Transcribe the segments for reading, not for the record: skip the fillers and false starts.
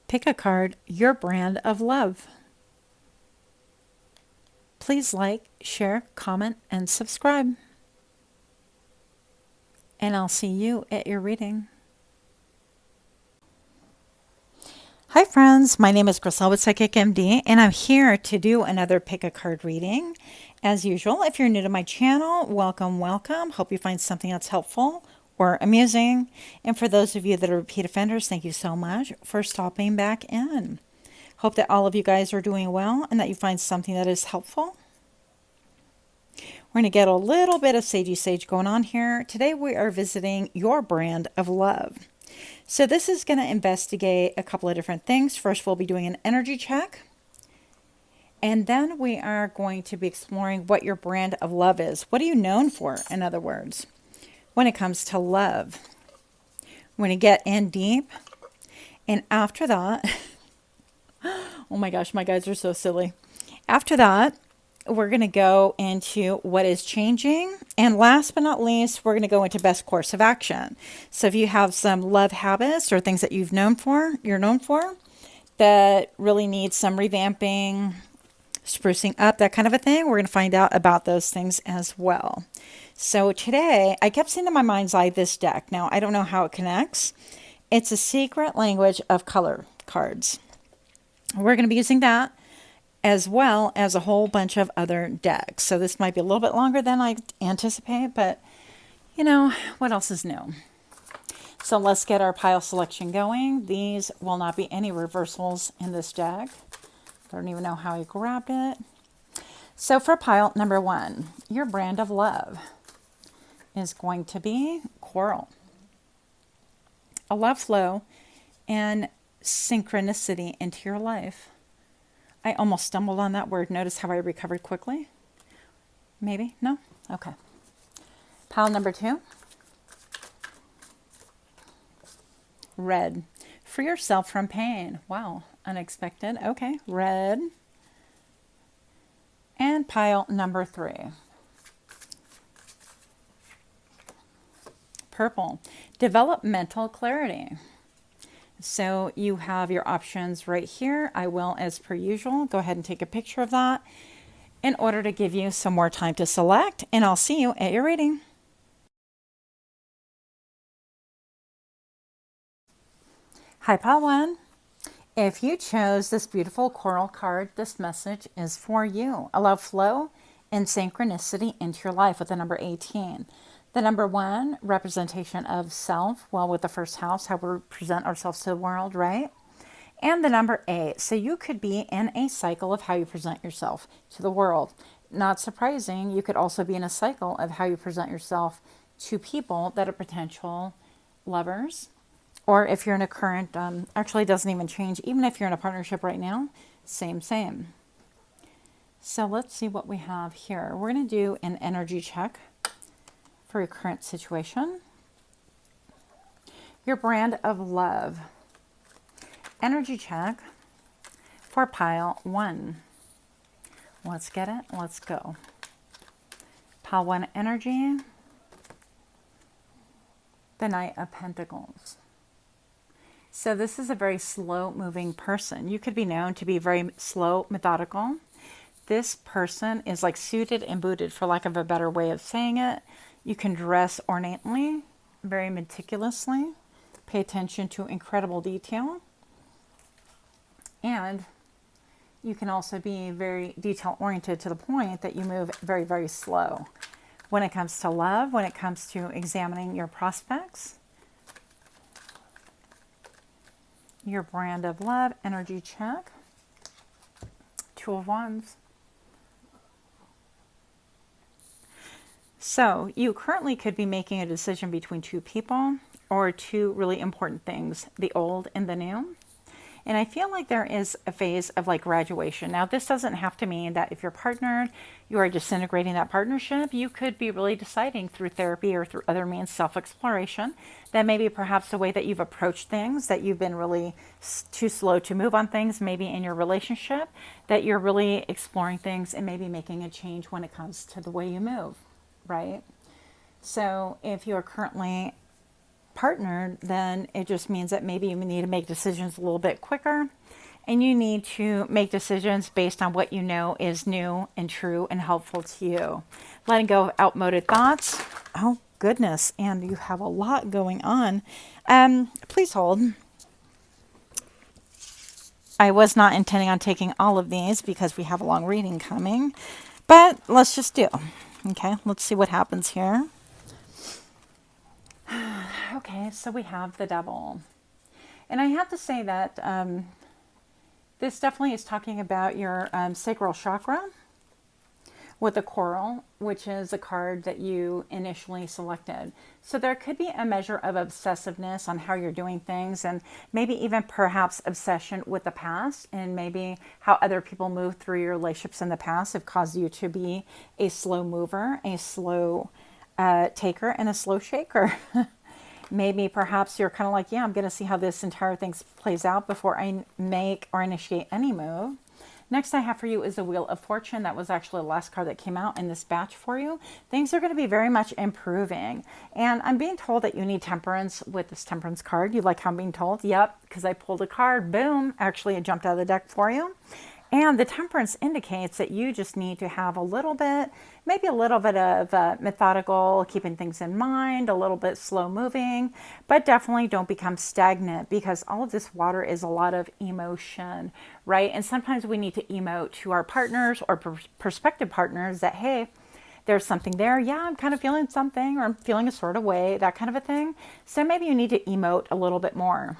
Pick a card, your brand of love. Please like, share, comment, and subscribe. And I'll see you at your reading. Hi friends, my name is Griselle with Psychic MD, and I'm here to do another pick a card reading. As usual, if you're new to my channel, welcome, welcome. Hope you find something that's helpful or amusing. And for those of you that are repeat offenders, thank you so much for stopping back in. Hope that all of you guys are doing well and that you find something that is helpful. We're going to get a little bit of sagey sage going on here. Today we are visiting your brand of love. So this is going to investigate a couple of different things. First, we'll be doing an energy check. And then we are going to be exploring what your brand of love is. What are you known for, in other words, when it comes to love? We're going to get in deep. And after that, oh my gosh, my guys are so silly. After that, we're going to go into what is changing. And last but not least, we're going to go into best course of action. So if you have some love habits or things that you're known for, that really need some revamping, sprucing up, that kind of a thing, we're going to find out about those things as well. So today, I kept seeing in my mind's eye this deck. Now, I don't know how it connects. It's a secret language of color cards. We're going to be using that, as well as a whole bunch of other decks. So this might be a little bit longer than I anticipate, but you know, what else is new? So let's get our pile selection going. These will not be any reversals in this deck. I don't even know how I grabbed it. So for pile number 1, your brand of love is going to be coral. A love flow and synchronicity into your life. I almost stumbled on that word. Notice how I recovered quickly? Maybe? No? Okay. Pile number 2. Red. Free yourself from pain. Wow. Unexpected. Okay. Red. And pile number 3. Purple. Developmental clarity. So you have your options right here. I will, as per usual, go ahead and take a picture of that in order to give you some more time to select, and I'll see you at your reading. Hi, pile 1. If you chose this beautiful coral card, this message is for you. Allow flow and synchronicity into your life with the number 18. The number 1, representation of self, well, with the first house, how we present ourselves to the world, right? And the number 8, so you could be in a cycle of how you present yourself to the world. Not surprising, you could also be in a cycle of how you present yourself to people that are potential lovers. Or if you're in a current, actually it doesn't even change, even if you're in a partnership right now, same. So let's see what we have here. We're going to do an energy check for your current situation. Your brand of love. Energy check for pile 1. Let's get it. Let's go. Pile 1 energy. The Knight of Pentacles. So this is a very slow moving person. You could be known to be very slow, methodical. This person is like suited and booted, for lack of a better way of saying it. You can dress ornately, very meticulously, pay attention to incredible detail. And you can also be very detail oriented to the point that you move very, very slow. When it comes to love, when it comes to examining your prospects, your brand of love, energy check, 2 of Wands. So you currently could be making a decision between 2 people or 2 really important things, the old and the new. And I feel like there is a phase of like graduation. Now, this doesn't have to mean that if you're partnered, you are disintegrating that partnership. You could be really deciding through therapy or through other means, self-exploration, that maybe perhaps the way that you've approached things, that you've been really too slow to move on things, maybe in your relationship, that you're really exploring things and maybe making a change when it comes to the way you move, right? So if you're currently partner, then it just means that maybe you need to make decisions a little bit quicker. And you need to make decisions based on what you know is new and true and helpful to you. Letting go of outmoded thoughts. Oh, goodness. And you have a lot going on. Please hold. I was not intending on taking all of these because we have a long reading coming. But let's just do. Okay, let's see what happens here. Okay, so we have the Devil. And I have to say that this definitely is talking about your sacral chakra with the coral, which is a card that you initially selected. So there could be a measure of obsessiveness on how you're doing things, and maybe even perhaps obsession with the past, and maybe how other people moved through your relationships in the past have caused you to be a slow mover, a slow taker, and a slow shaker. Maybe perhaps you're kind of like, yeah, I'm going to see how this entire thing plays out before I make or initiate any move. Next I have for you is the Wheel of Fortune. That was actually the last card that came out in this batch for you. Things are going to be very much improving. And I'm being told that you need temperance with this temperance card. You like how I'm being told? Yep, because I pulled a card. Boom. Actually, it jumped out of the deck for you. And the temperance indicates that you just need to have a little bit, maybe a little bit of methodical, keeping things in mind, a little bit slow moving, but definitely don't become stagnant, because all of this water is a lot of emotion, right? And sometimes we need to emote to our partners or prospective partners that, hey, there's something there. Yeah, I'm kind of feeling something, or I'm feeling a sort of way, that kind of a thing. So maybe you need to emote a little bit more.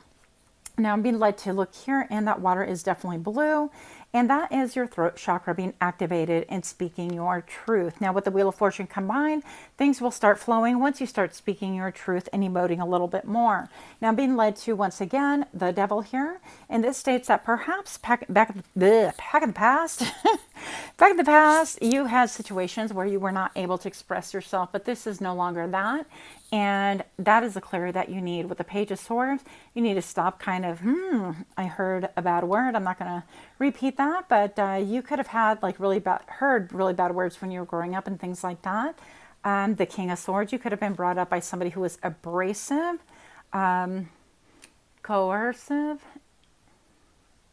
Now I'm being led to look here, and that water is definitely blue. And that is your throat chakra being activated and speaking your truth. Now with the Wheel of Fortune combined, things will start flowing once you start speaking your truth and emoting a little bit more. Now I'm being led to, once again, the Devil here. And this states that perhaps back in the past, back in the past, you had situations where you were not able to express yourself, but this is no longer that. And that is the clarity that you need. With the Page of Swords, you need to stop kind of, I heard a bad word. I'm not going to repeat that, but you could have had like heard really bad words when you were growing up and things like that. The King of Swords, you could have been brought up by somebody who was abrasive, coercive.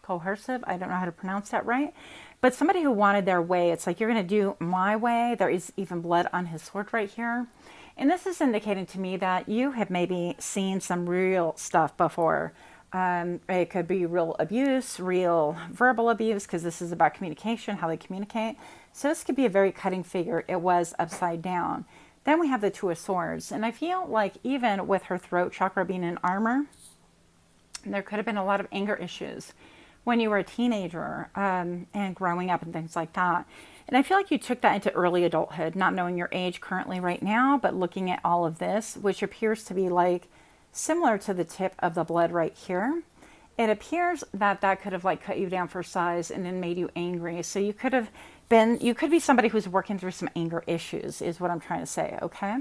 I don't know how to pronounce that right. But somebody who wanted their way. It's like, you're going to do my way. There is even blood on his sword right here. And this is indicating to me that you have maybe seen some real stuff before. It could be real abuse, real verbal abuse, because this is about communication, how they communicate. So this could be a very cutting figure. It was upside down. Then we have the Two of Swords. And I feel like even with her throat chakra being in armor, there could have been a lot of anger issues when you were a teenager and growing up and things like that. And I feel like you took that into early adulthood, not knowing your age currently right now, but looking at all of this, which appears to be like similar to the tip of the blood right here. It appears that that could have like cut you down for size and then made you angry. So you could be somebody who's working through some anger issues, is what I'm trying to say, okay?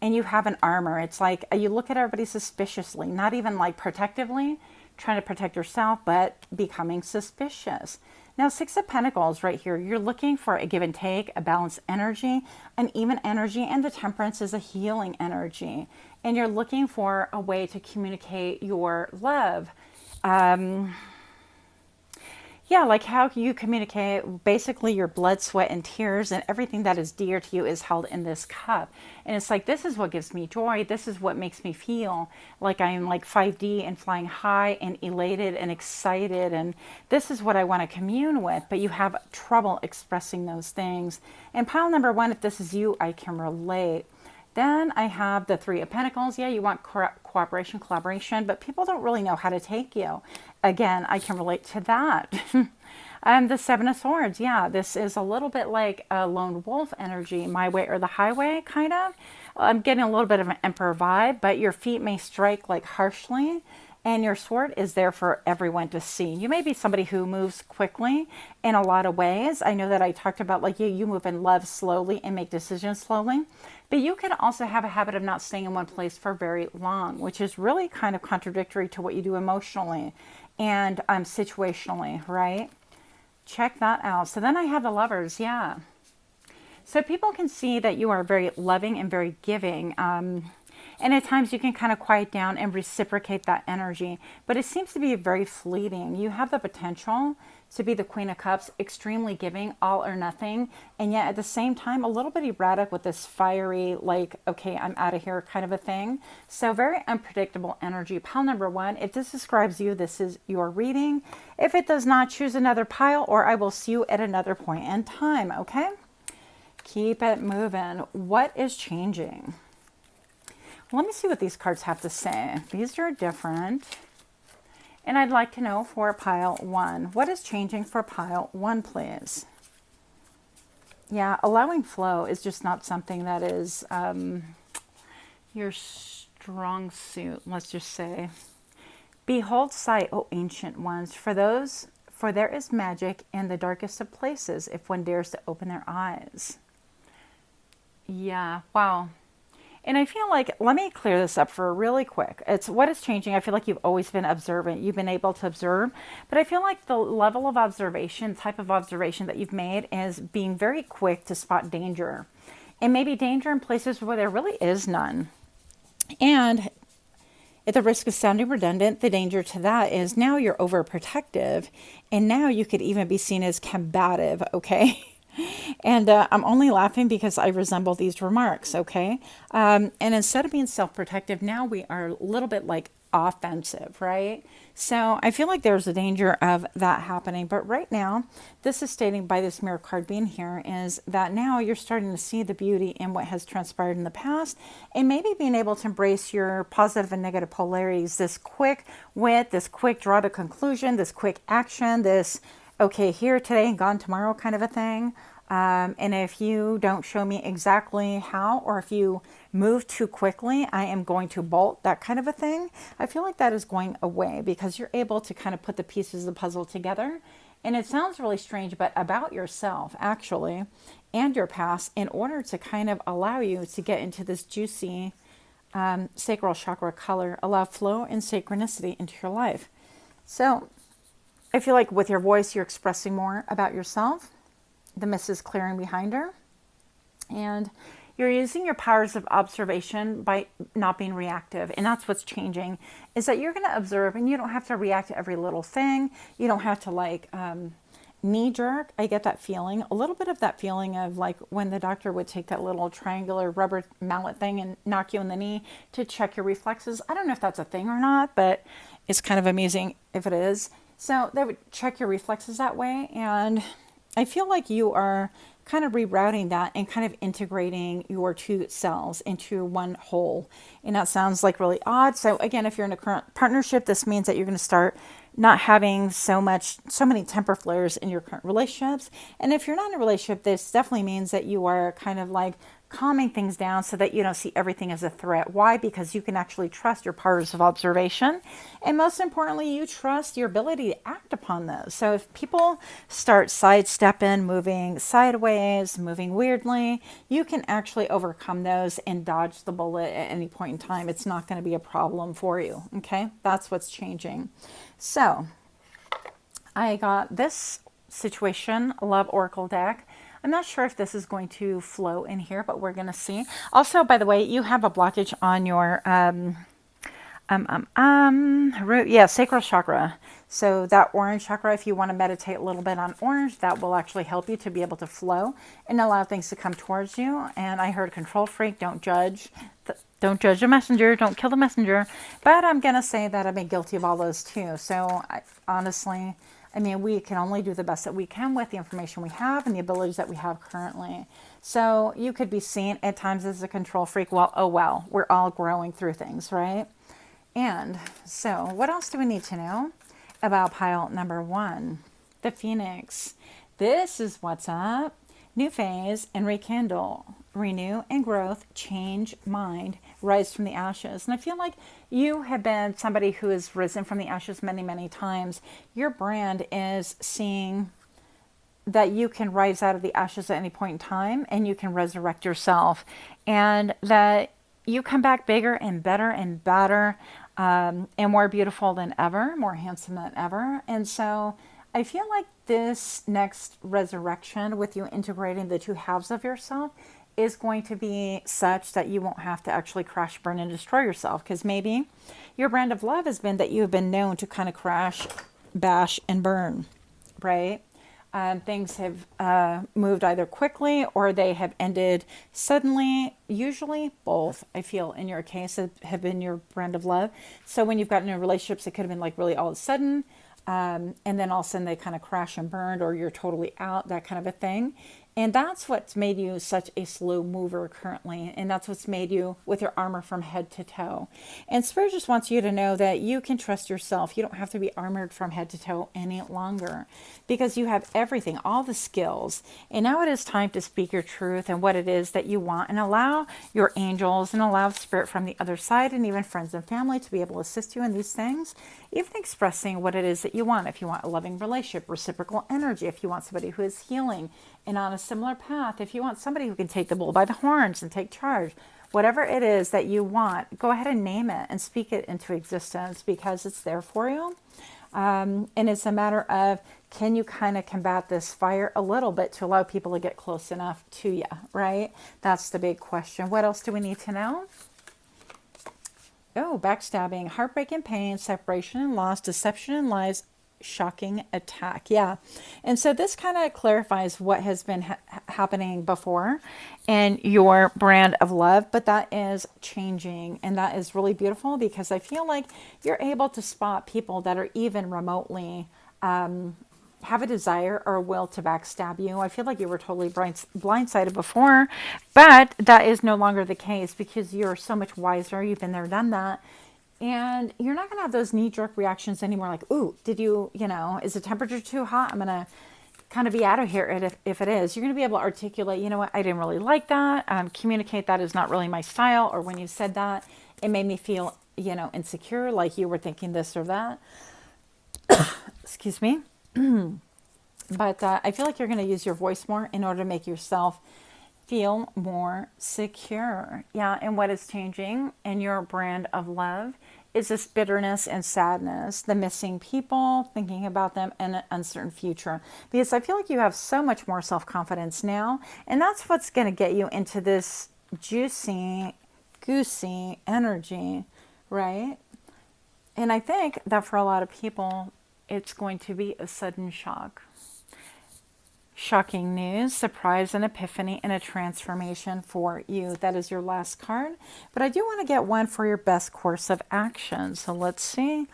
And you have an armor. It's like you look at everybody suspiciously, not even like protectively, trying to protect yourself, but becoming suspicious. Now, Six of Pentacles right here, you're looking for a give and take, a balanced energy, an even energy, and the Temperance is a healing energy. And you're looking for a way to communicate your love. Yeah, like how you communicate, basically your blood, sweat, and tears, and everything that is dear to you is held in this cup. And it's like, this is what gives me joy. This is what makes me feel like I'm like 5D and flying high and elated and excited. And this is what I want to commune with. But you have trouble expressing those things. And pile number one, if this is you, I can relate. Then I have the Three of Pentacles. Yeah, you want cooperation, collaboration, but people don't really know how to take you. Again, I can relate to that. The Seven of Swords. Yeah, this is a little bit like a lone wolf energy, my way or the highway, kind of. I'm getting a little bit of an Emperor vibe, but your feet may strike like harshly, and your sword is there for everyone to see. You may be somebody who moves quickly in a lot of ways. I know that I talked about like you move in love slowly and make decisions slowly. But you can also have a habit of not staying in one place for very long, which is really kind of contradictory to what you do emotionally and situationally, right? Check that out. So then I have the Lovers, yeah. So people can see that you are very loving and very giving. And at times you can kind of quiet down and reciprocate that energy. But it seems to be very fleeting. You have the potential to be the Queen of Cups, extremely giving, all or nothing, and yet at the same time, a little bit erratic with this fiery, like, okay, I'm out of here kind of a thing. So very unpredictable energy. Pile number 1, if this describes you, this is your reading. If it does not, choose another pile, or I will see you at another point in time, okay? Keep it moving. What is changing? Let me see what these cards have to say. These are different. And I'd like to know for pile 1, what is changing for pile 1, please? Yeah, allowing flow is just not something that is your strong suit, let's just say. Behold sight, O ancient ones, for there is magic in the darkest of places if one dares to open their eyes. Yeah, wow. And I feel like, let me clear this up for really quick. It's what is changing. I feel like you've always been observant. You've been able to observe. But I feel like the level of observation, type of observation that you've made is being very quick to spot danger. And maybe danger in places where there really is none. And at the risk of sounding redundant, the danger to that is now you're overprotective. And now you could even be seen as combative, okay? And I'm only laughing because I resemble these remarks, okay? And instead of being self-protective, now we are a little bit like offensive, right? So I feel like there's a danger of that happening. But right now, this is stating by this mirror card being here is that now you're starting to see the beauty in what has transpired in the past and maybe being able to embrace your positive and negative polarities, this quick wit, this quick draw to conclusion, this quick action, this okay, here today and gone tomorrow kind of a thing. And if you don't show me exactly how, or if you move too quickly, I am going to bolt, that kind of a thing. I feel like that is going away because you're able to kind of put the pieces of the puzzle together. And it sounds really strange, but about yourself, actually, and your past, in order to kind of allow you to get into this juicy sacral chakra color, allow flow and synchronicity into your life. So I feel like with your voice, you're expressing more about yourself. The mist is clearing behind her. And you're using your powers of observation by not being reactive. And that's what's changing, is that you're going to observe and you don't have to react to every little thing. You don't have to like knee jerk. I get that feeling, a little bit of that feeling of like when the doctor would take that little triangular rubber mallet thing and knock you in the knee to check your reflexes. I don't know if that's a thing or not, but it's kind of amusing if it is. So they would check your reflexes that way. And I feel like you are kind of rerouting that and kind of integrating your two selves into one whole. And that sounds like really odd. So again, if you're in a current partnership, this means that you're going to start not having so many temper flares in your current relationships. And if you're not in a relationship, this definitely means that you are kind of like calming things down so that you don't see everything as a threat. Why? Because you can actually trust your powers of observation. And most importantly, you trust your ability to act upon those. So if people start sidestepping, moving sideways, moving weirdly, you can actually overcome those and dodge the bullet at any point in time. It's not going to be a problem for you. Okay? That's what's changing. So I got this situation, Love Oracle deck. I'm not sure if this is going to flow in here, but we're going to see. Also, by the way, you have a blockage on your sacral chakra. So that orange chakra, if you want to meditate a little bit on orange, that will actually help you to be able to flow and allow things to come towards you. And I heard control freak, don't judge. Don't judge the messenger, don't kill the messenger. But I'm going to say that I've been guilty of all those too. So honestly, I mean, we can only do the best that we can with the information we have and the abilities that we have currently. So you could be seen at times as a control freak. Well, oh well, we're all growing through things, right? And so what else do we need to know about pile number 1? The Phoenix. This is what's up. New phase and rekindle. Renew and growth, change mind, rise from the ashes. And I feel like you have been somebody who has risen from the ashes many, many times. Your brand is seeing that you can rise out of the ashes at any point in time and you can resurrect yourself. And that you come back bigger and better and better and more beautiful than ever, more handsome than ever. And so I feel like this next resurrection with you integrating the two halves of yourself is going to be such that you won't have to actually crash, burn, and destroy yourself. Because maybe your brand of love has been that you have been known to kind of crash, bash, and burn, right? Things have moved either quickly or they have ended suddenly. Usually both, I feel, in your case, have been your brand of love. So when you've gotten into relationships, it could have been like really all of a sudden. And then all of a sudden they kind of crash and burned, or you're totally out, that kind of a thing. And that's what's made you such a slow mover currently. And that's what's made you with your armor from head to toe. And Spirit just wants you to know that you can trust yourself. You don't have to be armored from head to toe any longer, because you have everything, all the skills. And now it is time to speak your truth and what it is that you want, and allow your angels and allow Spirit from the other side and even friends and family to be able to assist you in these things, even expressing what it is that you want. If you want a loving relationship, reciprocal energy, if you want somebody who is healing and on a similar path, if you want somebody who can take the bull by the horns and take charge, whatever it is that you want, go ahead and name it and speak it into existence, because it's there for you. And it's a matter of, can you kind of combat this fire a little bit to allow people to get close enough to you, right? That's the big question. What else do we need to know? Oh, backstabbing, heartbreak and pain, separation and loss, deception and lies, shocking attack. Yeah. And so this kind of clarifies what has been happening before in your brand of love, but that is changing. And that is really beautiful, because I feel like you're able to spot people that are even remotely have a desire or a will to backstab you. I feel like you were totally blindsided before, but that is no longer the case, because you're so much wiser. You've been there, done that. And you're not going to have those knee-jerk reactions anymore, like, ooh, did you, is the temperature too hot? I'm going to kind of be out of here if it is. You're going to be able to articulate, you know what, I didn't really like that. Communicate that is not really my style. Or when you said that, it made me feel, insecure, like you were thinking this or that. Excuse me. But I feel like you're going to use your voice more in order to make yourself feel more secure. Yeah, and what is changing in your brand of love is this bitterness and sadness, the missing people, thinking about them, and an uncertain future. Because I feel like you have so much more self-confidence now, and that's what's going to get you into this juicy, goosey energy, right? And I think that for a lot of people, it's going to be a sudden shock. Shocking news, surprise, an epiphany, and a transformation for you. That is your last card. But I do want to get one for your best course of action. So let's see.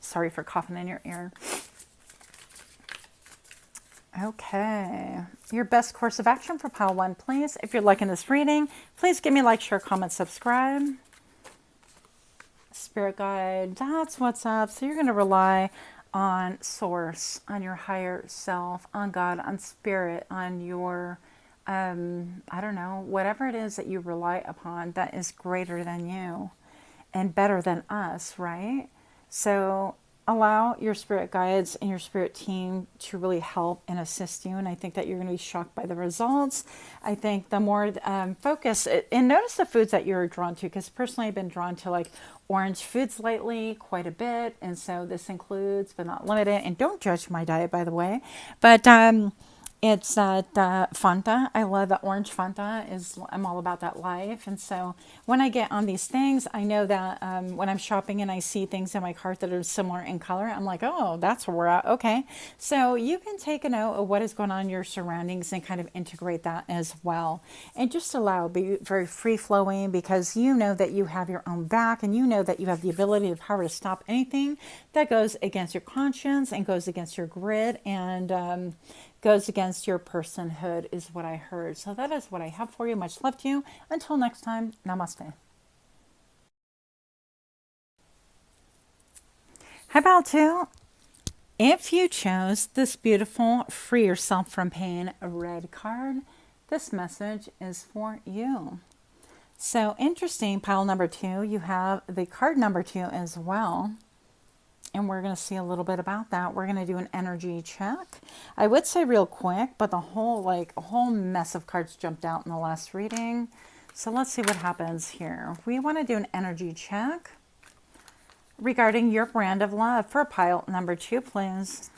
Sorry for coughing in your ear. Okay. Your best course of action for pile 1, please. If you're liking this reading, please give me a like, share, comment, subscribe. Spirit guide, that's what's up. So you're going to rely on source, on your higher self, on God, on spirit, on your, I don't know, whatever it is that you rely upon that is greater than you and better than us, right? So allow your spirit guides and your spirit team to really help and assist you. And I think that you're going to be shocked by the results. I think the more focus, and notice the foods that you're drawn to, because personally I've been drawn to like orange foods lately quite a bit. And so this includes, but not limited, and don't judge my diet, by the way, but it's the Fanta. I love the orange Fanta. I'm all about that life. And so when I get on these things, I know that when I'm shopping and I see things in my cart that are similar in color, I'm like, oh, that's where we're at. Okay. So you can take a note of what is going on in your surroundings and kind of integrate that as well. And just be very free flowing, because you know that you have your own back, and you know that you have the ability, the power to stop anything that goes against your conscience and goes against your grid and goes against your personhood, is what I heard. So that is what I have for you. Much love to you. Until next time, namaste. How about you? If you chose this beautiful Free Yourself from Pain red card, this message is for you. So interesting, pile number 2, you have the card number 2 as well. And we're going to see a little bit about that. We're going to do an energy check. I would say real quick, but a whole mess of cards jumped out in the last reading. So let's see what happens here. We want to do an energy check regarding your brand of love for pile number 2, please.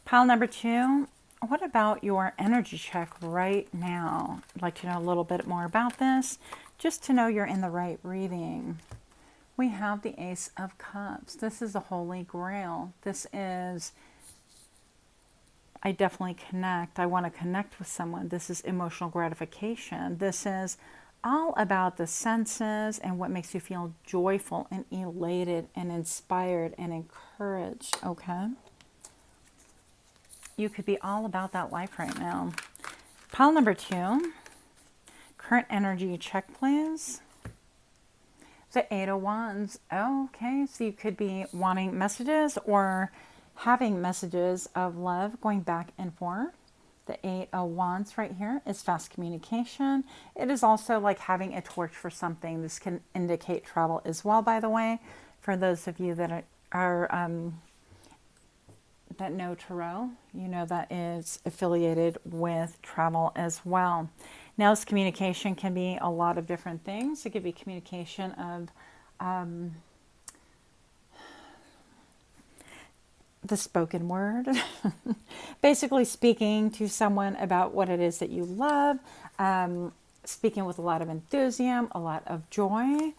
Pile number 2, what about your energy check right now? I'd like to know a little bit more about this, just to know you're in the right reading. We have the Ace of Cups. This is the Holy Grail. This is, I definitely connect. I want to connect with someone. This is emotional gratification. This is all about the senses and what makes you feel joyful and elated and inspired and encouraged, okay? You could be all about that life right now. Pile number 2, current energy check, please. The 8 of Wands. Okay, so you could be wanting messages or having messages of love going back and forth. The 8 of Wands right here is fast communication. It is also like having a torch for something. This can indicate travel as well, by the way, for those of you that that know tarot, you know that is affiliated with travel as well. Now, this communication can be a lot of different things. It could be communication of the spoken word, basically speaking to someone about what it is that you love, speaking with a lot of enthusiasm, a lot of joy.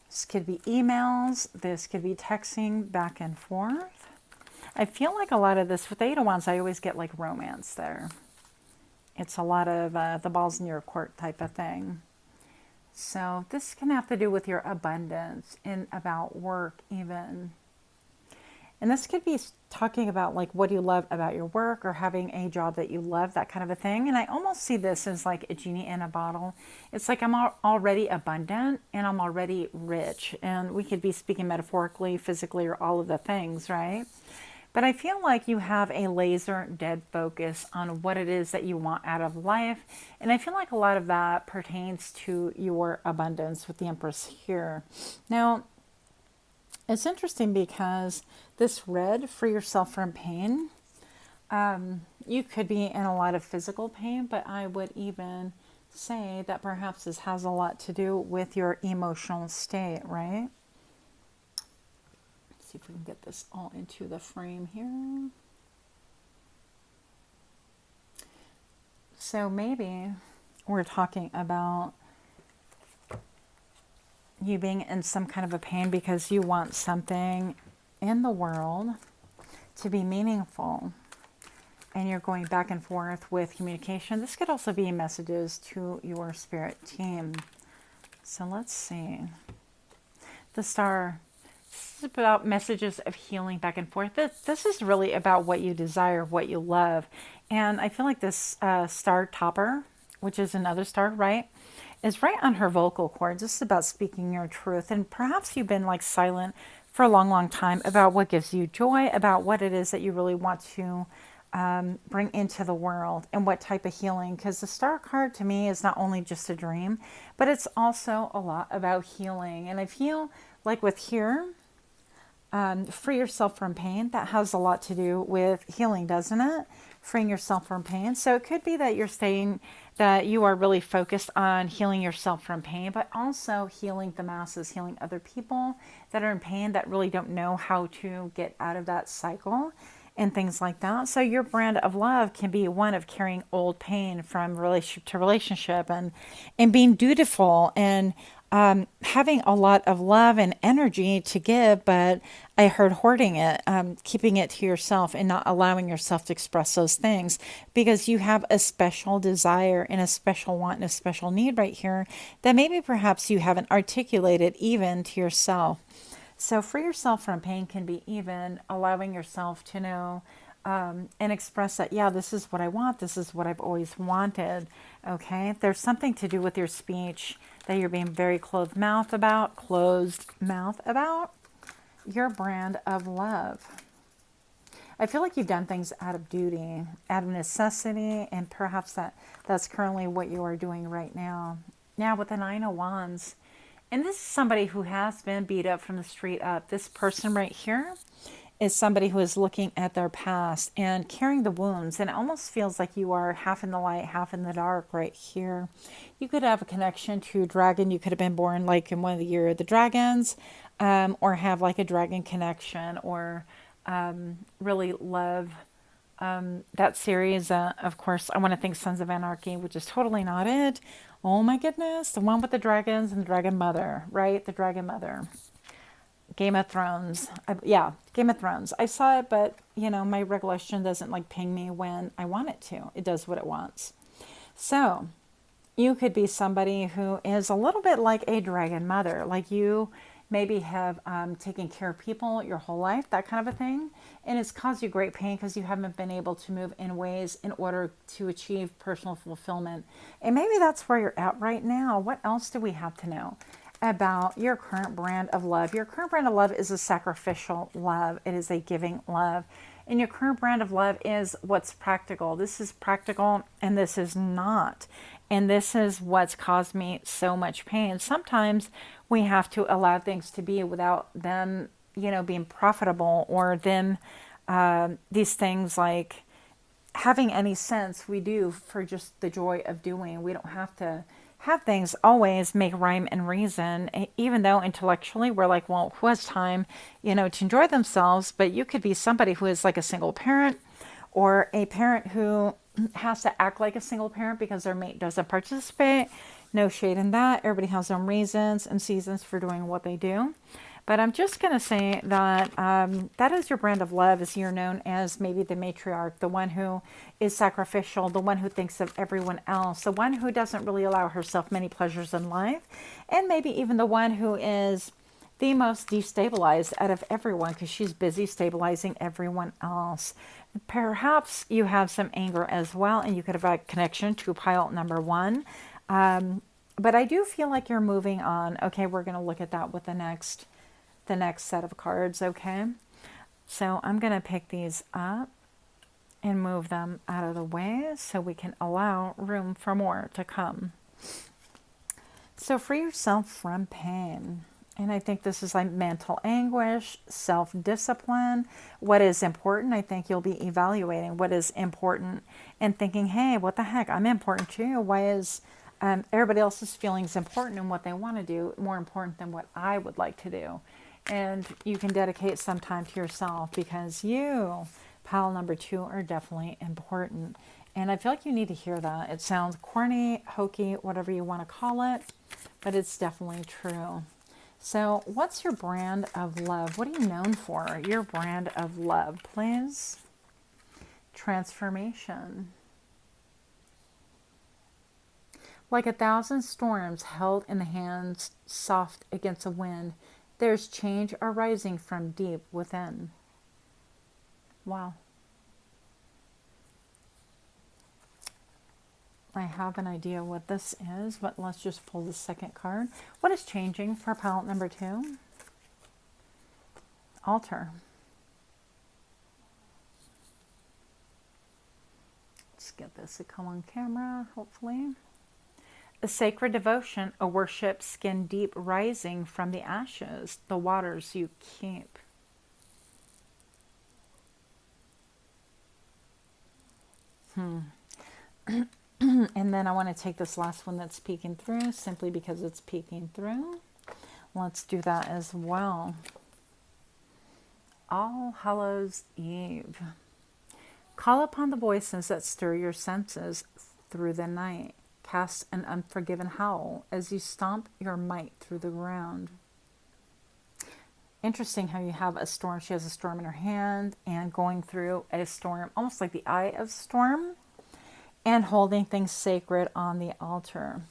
This could be emails. This could be texting back and forth. I feel like a lot of this, with the 8 of Wands, I always get like romance there. It's a lot of the ball's in your court type of thing. So this can have to do with your abundance and about work even. And this could be talking about like what you love about your work or having a job that you love, that kind of a thing. And I almost see this as like a genie in a bottle. It's like I'm already abundant and I'm already rich. And we could be speaking metaphorically, physically, or all of the things, right? But I feel like you have a laser dead focus on what it is that you want out of life. And I feel like a lot of that pertains to your abundance with the Empress here. Now, it's interesting because this red, free yourself from pain, you could be in a lot of physical pain, but I would even say that perhaps this has a lot to do with your emotional state, right? See if we can get this all into the frame here. So maybe we're talking about you being in some kind of a pain because you want something in the world to be meaningful. And you're going back and forth with communication. This could also be messages to your spirit team. So let's see. The Star. This is about messages of healing back and forth. This is really about what you desire, what you love. And I feel like this star topper, which is another star, right, is right on her vocal cords. This is about speaking your truth. And perhaps you've been like silent for a long, long time about what gives you joy, about what it is that you really want to bring into the world and what type of healing. Because the star card to me is not only just a dream, but it's also a lot about healing. And I feel like with here, free yourself from pain, that has a lot to do with healing, doesn't it? Freeing yourself from pain. So it could be that you're saying that you are really focused on healing yourself from pain, but also healing the masses, healing other people that are in pain that really don't know how to get out of that cycle and things like that. So your brand of love can be one of carrying old pain from relationship to relationship and being dutiful and having a lot of love and energy to give, but I heard hoarding it, keeping it to yourself and not allowing yourself to express those things because you have a special desire and a special want and a special need right here that maybe perhaps you haven't articulated even to yourself. So free yourself from pain can be even allowing yourself to know and express that, yeah, this is what I want. This is what I've always wanted. Okay. There's something to do with your speech that you're being very closed mouth about your brand of love. I feel like you've done things out of duty, out of necessity, and perhaps that's currently what you are doing right now. Now with the 9 of Wands, and this is somebody who has been beat up from the street up. This person right here is somebody who is looking at their past and carrying the wounds. And it almost feels like you are half in the light, half in the dark right here. You could have a connection to dragon. You could have been born like in one of the year of the dragons, or have like a dragon connection, or really love that series, of course, I want to think Sons of Anarchy, which is totally not it. Oh my goodness, the one with the dragons and the dragon mother, right? The dragon mother. Game of Thrones. Yeah, Game of Thrones. I saw it, but my recollection doesn't like ping me when I want it to. It does what it wants. So you could be somebody who is a little bit like a dragon mother, like you maybe have taken care of people your whole life, that kind of a thing, and it's caused you great pain because you haven't been able to move in ways in order to achieve personal fulfillment. And maybe that's where you're at right now. What else do we have to know about your current brand of love? Your current brand of love is a sacrificial love. It is a giving love. And your current brand of love is what's practical. This is practical and this is not. And this is what's caused me so much pain. Sometimes we have to allow things to be without them, being profitable or them, these things like having any sense. We do for just the joy of doing. We don't have to have things always make rhyme and reason, even though intellectually we're like, well, who has time, to enjoy themselves? But you could be somebody who is like a single parent or a parent who has to act like a single parent because their mate doesn't participate. No shade in that. Everybody has their own reasons and seasons for doing what they do. But I'm just going to say that that is your brand of love, as you're known as maybe the matriarch, the one who is sacrificial, the one who thinks of everyone else, the one who doesn't really allow herself many pleasures in life, and maybe even the one who is the most destabilized out of everyone because she's busy stabilizing everyone else. Perhaps you have some anger as well, and you could have a connection to pile number one. But I do feel like you're moving on. Okay, we're going to look at that with the next set of cards, okay? So I'm going to pick these up and move them out of the way so we can allow room for more to come. So free yourself from pain. And I think this is like mental anguish, self-discipline. What is important? I think you'll be evaluating what is important and thinking, hey, what the heck? I'm important too. Why is everybody else's feelings important and what they want to do more important than what I would like to do? And you can dedicate some time to yourself because you, pile number two, are definitely important. And I feel like you need to hear that. It sounds corny, hokey, whatever you want to call it, but it's definitely true. So what's your brand of love? What are you known for? Your brand of love, please. Transformation. Like 1,000 storms held in the hands, soft against a wind, there's change arising from deep within. Wow. I have an idea what this is, but let's just pull the second card. What is changing for palette number two? Altar. Let's get this to come on camera, hopefully. A sacred devotion, a worship skin deep rising from the ashes, the waters you keep. And then I want to take this last one that's peeking through, simply because it's peeking through. Let's do that as well. All Hallows Eve. Call upon the voices that stir your senses through the night. Cast an unforgiven howl as you stomp your might through the ground. Interesting how you have a storm. She has a storm in her hand and going through a storm, almost like the eye of storm, and holding things sacred on the altar.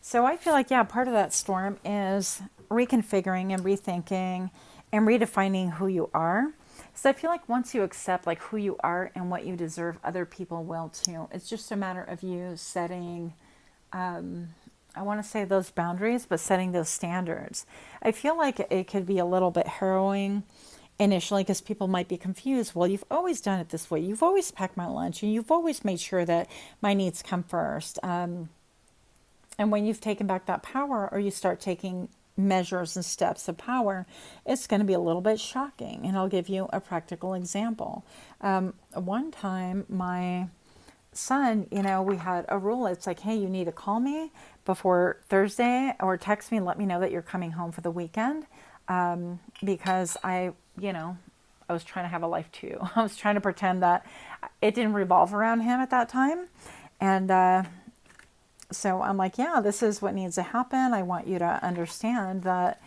So I feel like, yeah, part of that storm is reconfiguring and rethinking and redefining who you are. So I feel like once you accept like who you are and what you deserve, other people will too. It's just a matter of you setting, I want to say those boundaries, but setting those standards. I feel like it could be a little bit harrowing initially because people might be confused. Well, you've always done it this way. You've always packed my lunch and you've always made sure that my needs come first. And when you've taken back that power, or you start taking measures and steps of power, it's going to be a little bit shocking. And I'll give you a practical example. One time my son, we had a rule. It's like, hey, you need to call me before Thursday or text me and let me know that you're coming home for the weekend. Because I I was trying to have a life too. I was trying to pretend that it didn't revolve around him at that time. And so I'm like, yeah, this is what needs to happen. I want you to understand that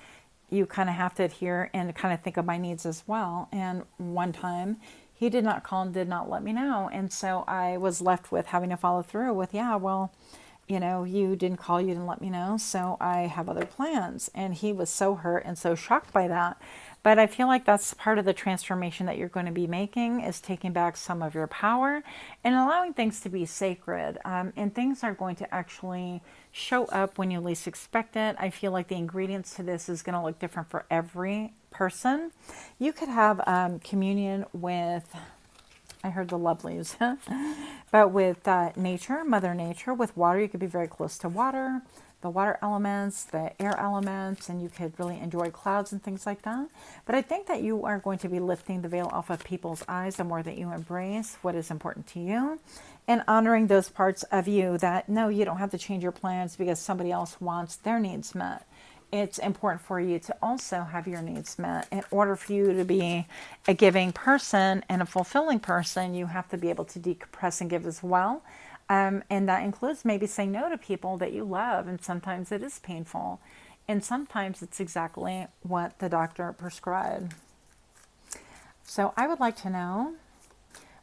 you kind of have to adhere and kind of think of my needs as well. And one time he did not call and did not let me know. And so I was left with having to follow through with, yeah, well, you know, you didn't call, you didn't let me know, so I have other plans. And he was so hurt and so shocked by that. But I feel like that's part of the transformation that you're going to be making, is taking back some of your power and allowing things to be sacred. And things are going to actually show up when you least expect it. I feel like the ingredients to this is going to look different for every person. You could have communion with, I heard the love leaves, but with nature, Mother Nature, with water. You could be very close to water, the water elements, the air elements, and you could really enjoy clouds and things like that. But I think that you are going to be lifting the veil off of people's eyes the more that you embrace what is important to you, and honoring those parts of you that, no, you don't have to change your plans because somebody else wants their needs met. It's important for you to also have your needs met. In order for you to be a giving person and a fulfilling person, you have to be able to decompress and give as well. And that includes maybe saying no to people that you love. And sometimes it is painful. And sometimes it's exactly what the doctor prescribed. So I would like to know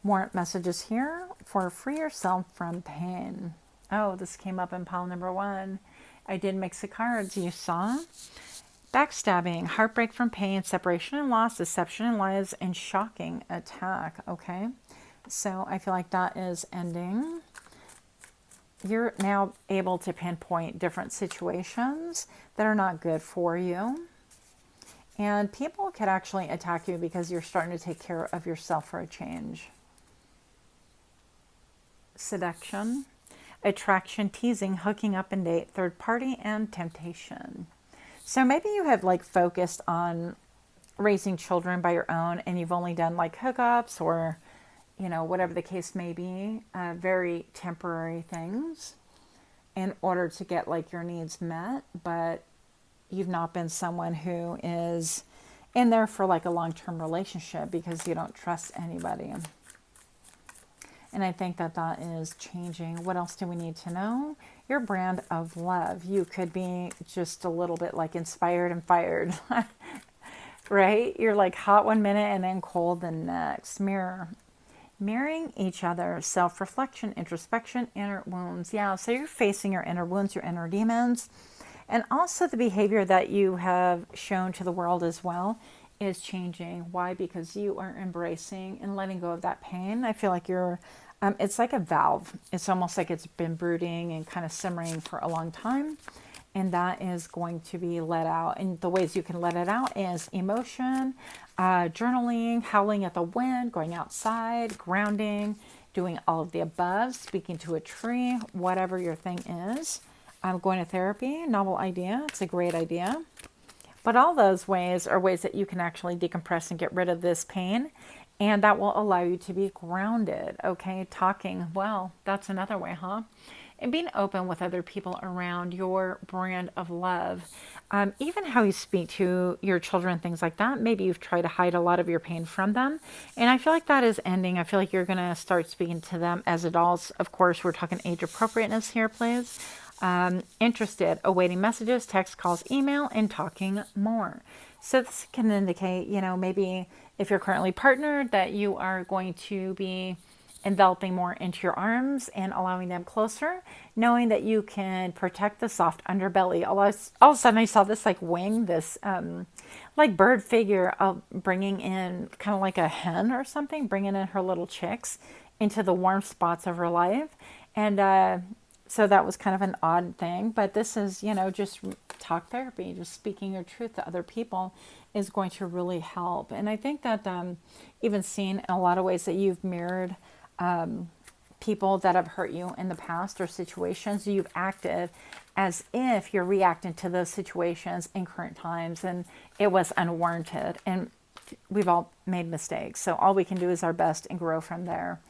more messages here for free yourself from pain. Oh, this came up in pile number 1. I did mix the cards. You saw backstabbing, heartbreak from pain, separation and loss, deception and lies, and shocking attack. Okay, so I feel like that is ending. You're now able to pinpoint different situations that are not good for you. And people could actually attack you because you're starting to take care of yourself for a change. Seduction, attraction, teasing, hooking up and date, third party, and temptation. So maybe you have like focused on raising children by your own and you've only done like hookups or, you know, whatever the case may be, very temporary things in order to get like your needs met, but you've not been someone who is in there for like a long-term relationship because you don't trust anybody. And I think that that is changing. What else do we need to know? Your brand of love. You could be just a little bit like inspired and fired, right? You're like hot one minute and then cold the next. Mirroring each other, self-reflection, introspection, inner wounds. Yeah, so you're facing your inner wounds, your inner demons. And also the behavior that you have shown to the world as well is changing. Why? Because you are embracing and letting go of that pain. I feel like you're, it's like a valve. It's almost like it's been brooding and kind of simmering for a long time. And that is going to be let out. And the ways you can let it out is emotion, journaling, howling at the wind, going outside, grounding, doing all of the above, speaking to a tree, whatever your thing is. Going to therapy, novel idea. It's a great idea. But all those ways are ways that you can actually decompress and get rid of this pain. And that will allow you to be grounded. Okay, talking, well, that's another way, huh? And being open with other people around your brand of love. Even how you speak to your children, things like that. Maybe you've tried to hide a lot of your pain from them. And I feel like that is ending. I feel like you're going to start speaking to them as adults. Of course, we're talking age appropriateness here, please. Interested, awaiting messages, text, calls, email, and talking more. So this can indicate, you know, maybe if you're currently partnered, that you are going to be enveloping more into your arms and allowing them closer, knowing that you can protect the soft underbelly. All of a sudden I saw this like wing, this like bird figure of bringing in kind of like a hen or something, bringing in her little chicks into the warm spots of her life. And so that was kind of an odd thing, but this is, you know, just talk therapy, just speaking your truth to other people is going to really help. And I think that even seeing in a lot of ways that you've mirrored people that have hurt you in the past or situations, you've acted as if you're reacting to those situations in current times and it was unwarranted. And we've all made mistakes. So all we can do is our best and grow from there.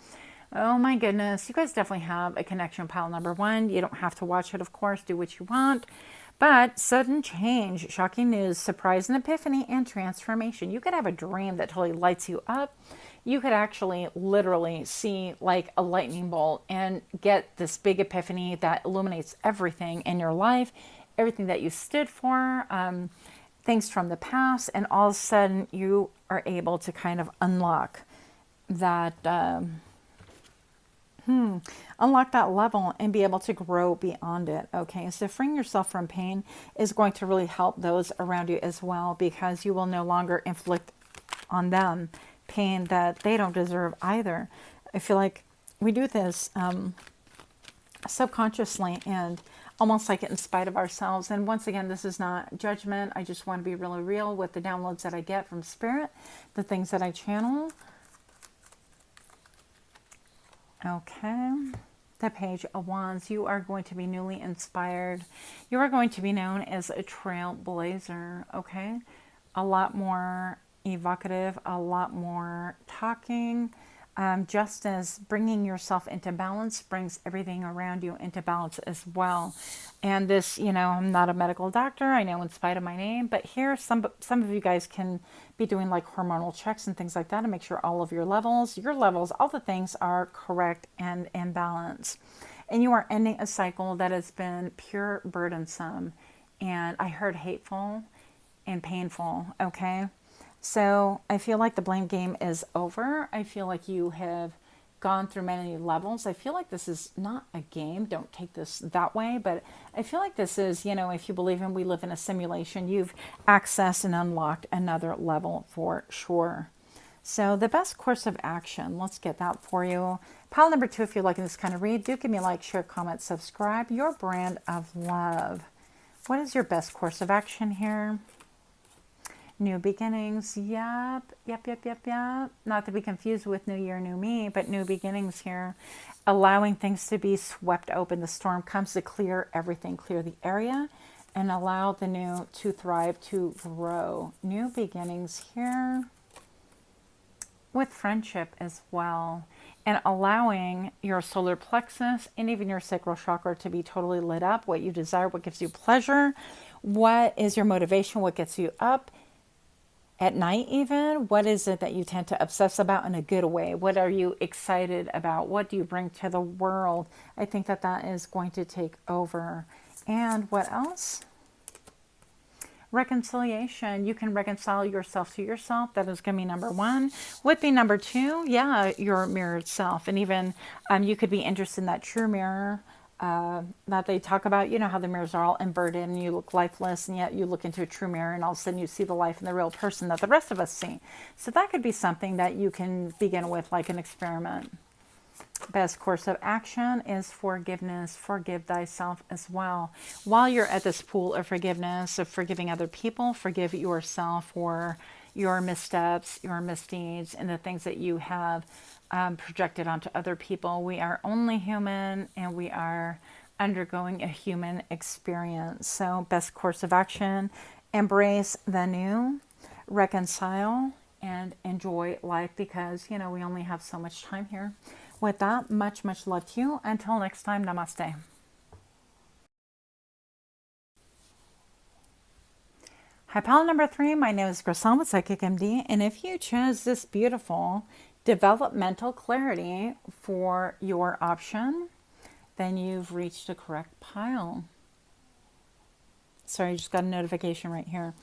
Oh my goodness. You guys definitely have a connection pile number 1. You don't have to watch it, of course. Do what you want. But sudden change, shocking news, surprise and epiphany, and transformation. You could have a dream that totally lights you up. You could actually literally see like a lightning bolt and get this big epiphany that illuminates everything in your life, everything that you stood for, things from the past, and all of a sudden you are able to kind of unlock that unlock that level and be able to grow beyond it. Okay, so freeing yourself from pain is going to really help those around you as well, because you will no longer inflict on them pain that they don't deserve either. I feel like we do this subconsciously and almost like in spite of ourselves. And once again, this is not judgment. I just want to be really real with the downloads that I get from spirit, the things that I channel. Okay, the Page of Wands. You are going to be newly inspired. You are going to be known as a trailblazer, okay? A lot more evocative, a lot more talking. Just as bringing yourself into balance brings everything around you into balance as well. And this, you know, I'm not a medical doctor, I know in spite of my name, but here some of you guys can be doing like hormonal checks and things like that to make sure all of your levels, all the things are correct and in balance. And you are ending a cycle that has been pure burdensome, and I heard hateful and painful, okay? So I feel like the blame game is over. I feel like you have gone through many levels. I feel like this is not a game. Don't take this that way. But I feel like this is, you know, if you believe in we live in a simulation, you've accessed and unlocked another level for sure. So the best course of action, let's get that for you. Pile number 2, if you're liking this kind of read, do give me a like, share, comment, subscribe. Your brand of love. What is your best course of action here? New beginnings. Yep. Not to be confused with New Year, New Me, but new beginnings here. Allowing things to be swept open. The storm comes to clear everything, clear the area, and allow the new to thrive, to grow. New beginnings here with friendship as well. And allowing your solar plexus and even your sacral chakra to be totally lit up. What you desire, what gives you pleasure, what is your motivation, what gets you up at night even. What is it that you tend to obsess about in a good way? What are you excited about? What do you bring to the world? I think that that is going to take over. And what else? Reconciliation. You can reconcile yourself to yourself. That is going to be number 1. Would be number 2, yeah, your mirrored self. And even you could be interested in that true mirror that they talk about. You know how the mirrors are all inverted and you look lifeless, and yet you look into a true mirror and all of a sudden you see the life in the real person that the rest of us see. So that could be something that you can begin with, like an experiment. Best course of action is forgiveness. Forgive thyself as well. While you're at this pool of forgiveness, of forgiving other people, forgive yourself for your missteps, your misdeeds, and the things that you have projected onto other people. We are only human, and we are undergoing a human experience. So best course of action, embrace the new, reconcile, and enjoy life, because, you know, we only have so much time here. With that, much, much love to you. Until next time, namaste. Hi, pal number 3. My name is Grisel with Psychic MD, and if you chose this beautiful developmental clarity for your option, then you've reached a correct pile. Sorry, I just got a notification right here.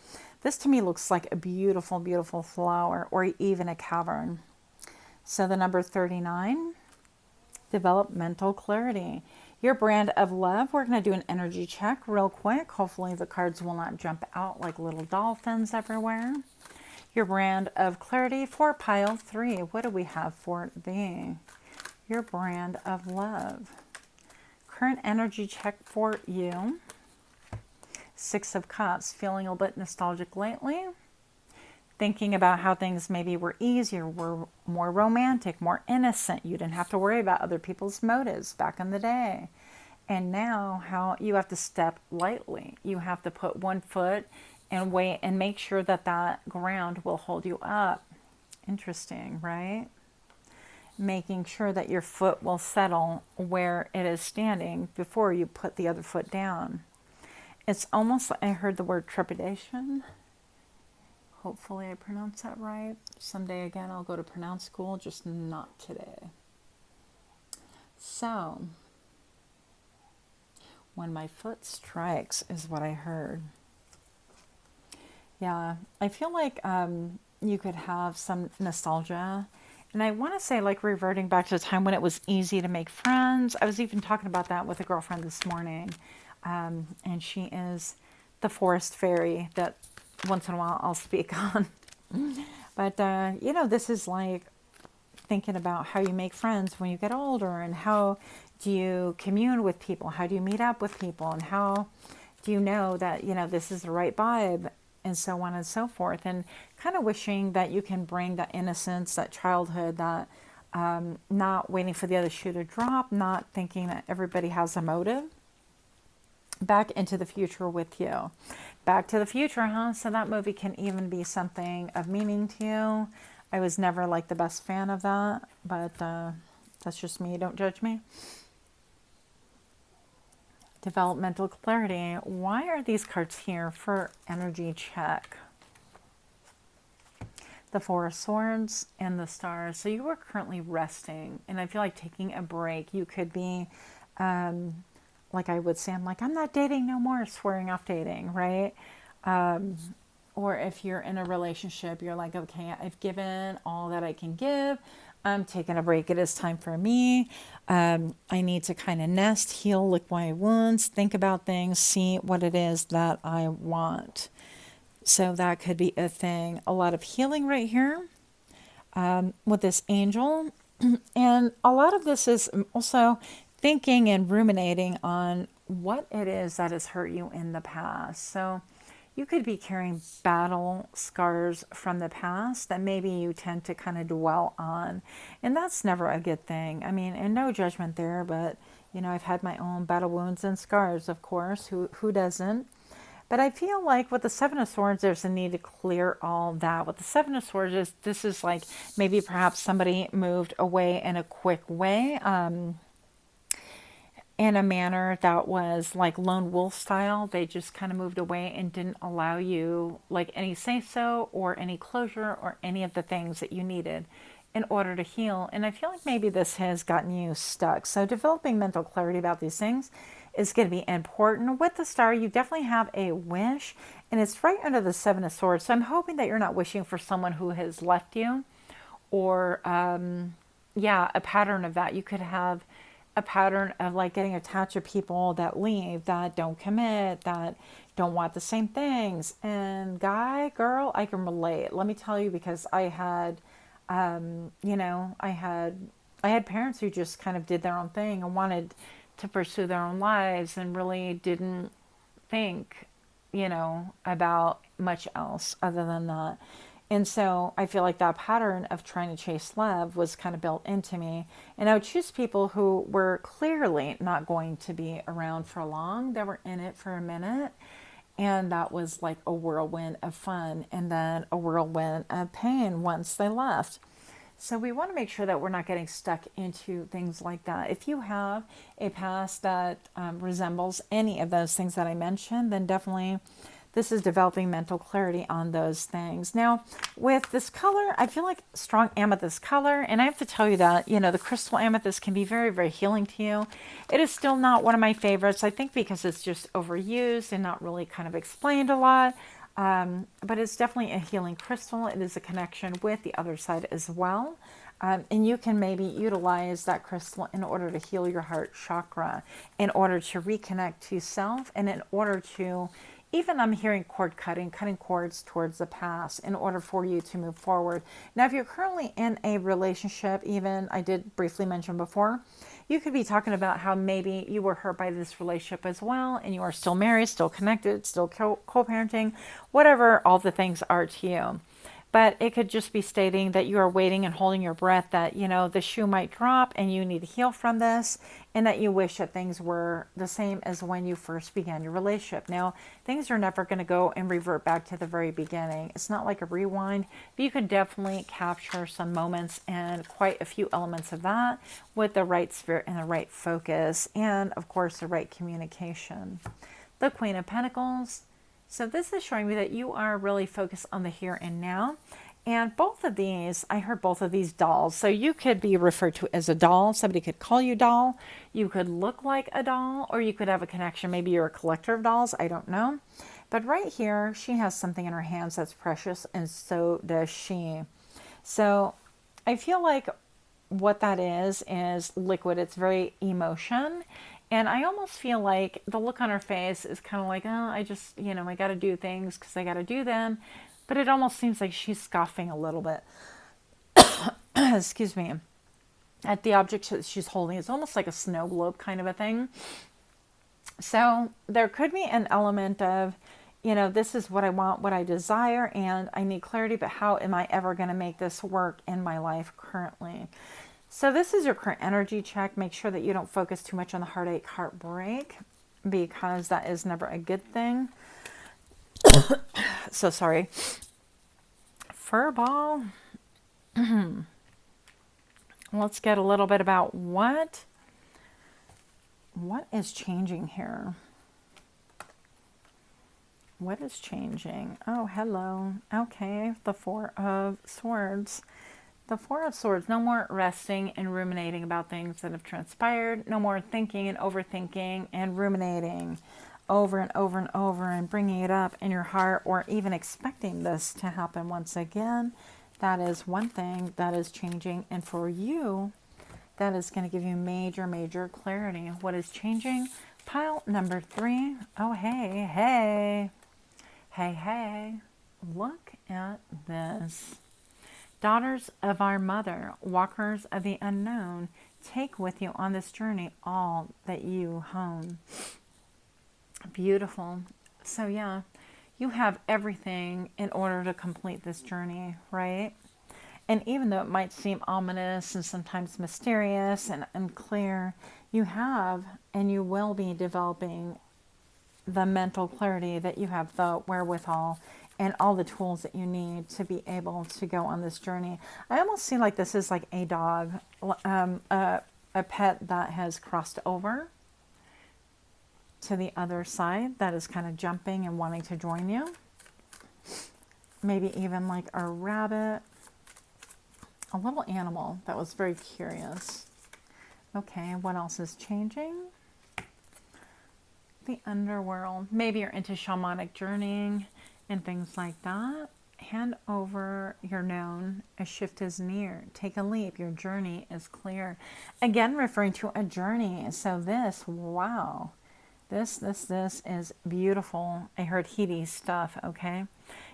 This to me looks like a beautiful, beautiful flower, or even a cavern. So the number 39, developmental clarity. Your brand of love. We're going to do an energy check real quick. Hopefully the cards will not jump out like little dolphins everywhere. Your brand of clarity for pile 3. What do we have for thee? Your brand of love. Current energy check for you. 6 of Cups. Feeling a bit nostalgic lately. Thinking about how things maybe were easier, were more romantic, more innocent. You didn't have to worry about other people's motives back in the day. And now how you have to step lightly. You have to put one foot and wait and make sure that that ground will hold you up. Interesting, right? Making sure that your foot will settle where it is standing before you put the other foot down. It's almost like I heard the word trepidation. Hopefully I pronounced that right. Someday again I'll go to pronounce school, just not today. So, when my foot strikes is what I heard. Yeah, I feel like you could have some nostalgia. And I want to say, like, reverting back to the time when it was easy to make friends. I was even talking about that with a girlfriend this morning. And she is the forest fairy that once in a while I'll speak on. But, this is like thinking about how you make friends when you get older, and how do you commune with people? How do you meet up with people? And how do you know that, this is the right vibe? And so on and so forth. And kind of wishing that you can bring that innocence, that childhood, that not waiting for the other shoe to drop, not thinking that everybody has a motive, back into the future with you. Back to the Future, huh? So that movie can even be something of meaning to you. I was never like the best fan of that, but that's just me. Don't judge me. Developmental clarity. Why are these cards here for energy check? The Four of Swords and the Stars. So you are currently resting, and I feel like taking a break. You could be, like I would say, I'm not dating no more, swearing off dating, right? Or if you're in a relationship, you're like, okay, I've given all that I can give. I'm taking a break. It is time for me. I need to kind of nest, heal, lick my wounds, think about things, see what it is that I want. So that could be a thing. A lot of healing right here with this angel. And a lot of this is also thinking and ruminating on what it is that has hurt you in the past. So you could be carrying battle scars from the past that maybe you tend to kind of dwell on. And that's never a good thing. I mean, and no judgment there, but, I've had my own battle wounds and scars, of course. Who doesn't? But I feel like with the Seven of Swords, there's a need to clear all that. With the Seven of Swords, this is like maybe perhaps somebody moved away in a quick way. In a manner that was like lone wolf style. They just kind of moved away and didn't allow you like any say so or any closure or any of the things that you needed in order to heal. And I feel like maybe this has gotten you stuck. So developing mental clarity about these things is going to be important. With the Star, you definitely have a wish, and it's right under the Seven of Swords. So I'm hoping that you're not wishing for someone who has left you, or a pattern of that. You could have a pattern of like getting attached to people that leave, that don't commit, that don't want the same things. And guy, girl, I can relate. Let me tell you, because I had, I had parents who just kind of did their own thing and wanted to pursue their own lives and really didn't think, about much else other than that. And so I feel like that pattern of trying to chase love was kind of built into me. And I would choose people who were clearly not going to be around for long. They were in it for a minute. And that was like a whirlwind of fun, and then a whirlwind of pain once they left. So we want to make sure that we're not getting stuck into things like that. If you have a past that resembles any of those things that I mentioned, then definitely this is developing mental clarity on those things. Now, with this color, I feel like strong amethyst color, and I have to tell you that, the crystal amethyst can be very, very healing to you. It is still not one of my favorites, I think, because it's just overused and not really kind of explained a lot. But it's definitely a healing crystal. It is a connection with the other side as well. And you can maybe utilize that crystal in order to heal your heart chakra, in order to reconnect to self, and in order to, even I'm hearing cutting cords towards the past in order for you to move forward. Now, if you're currently in a relationship, even I did briefly mention before, you could be talking about how maybe you were hurt by this relationship as well, and you are still married, still connected, still co-parenting, whatever all the things are to you. But it could just be stating that you are waiting and holding your breath, that, the shoe might drop and you need to heal from this, and that you wish that things were the same as when you first began your relationship. Now, things are never going to go and revert back to the very beginning. It's not like a rewind, but you can definitely capture some moments and quite a few elements of that with the right spirit and the right focus, and of course the right communication. the Queen of Pentacles. So this is showing me that you are really focused on the here and now. And both of these, I heard both of these dolls. So you could be referred to as a doll. Somebody could call you doll. You could look like a doll, or you could have a connection. Maybe you're a collector of dolls. I don't know. But right here, she has something in her hands that's precious, and so does she. So I feel like what that is liquid. It's very emotion. And I almost feel like the look on her face is kind of like, oh, I just, I got to do things because I got to do them. But it almost seems like she's scoffing a little bit. Excuse me. At the object that she's holding. It's almost like a snow globe kind of a thing. So there could be an element of, this is what I want, what I desire, and I need clarity, but how am I ever going to make this work in my life currently? So this is your current energy check. Make sure that you don't focus too much on the heartache, heartbreak, because that is never a good thing. So sorry. Furball. Let's get a little bit about what is changing here. What is changing? Oh, hello. Okay, the Four of Swords. The Four of Swords. No more resting and ruminating about things that have transpired. No more thinking and overthinking and ruminating over and over and over and bringing it up in your heart, or even expecting this to happen once again. That is one thing that is changing. And for you, that is going to give you major, major clarity. What is changing? Pile number 3. Oh, hey, hey. Hey, hey. Look at this. Daughters of our mother, walkers of the unknown, take with you on this journey all that you hone. Beautiful. So yeah, you have everything in order to complete this journey, right? And even though it might seem ominous and sometimes mysterious and unclear, you have and you will be developing the mental clarity that you have, the wherewithal, and all the tools that you need to be able to go on this journey. I almost see like this is like a dog, a pet that has crossed over to the other side, that is kind of jumping and wanting to join you. Maybe even like a rabbit, a little animal that was very curious. Okay, what else is changing? The underworld. Maybe you're into shamanic journeying and things like that. Hand over your known. A shift is near. Take a leap. Your journey is clear. Again, referring to a journey. So this, wow. This is beautiful. I heard heady stuff, okay?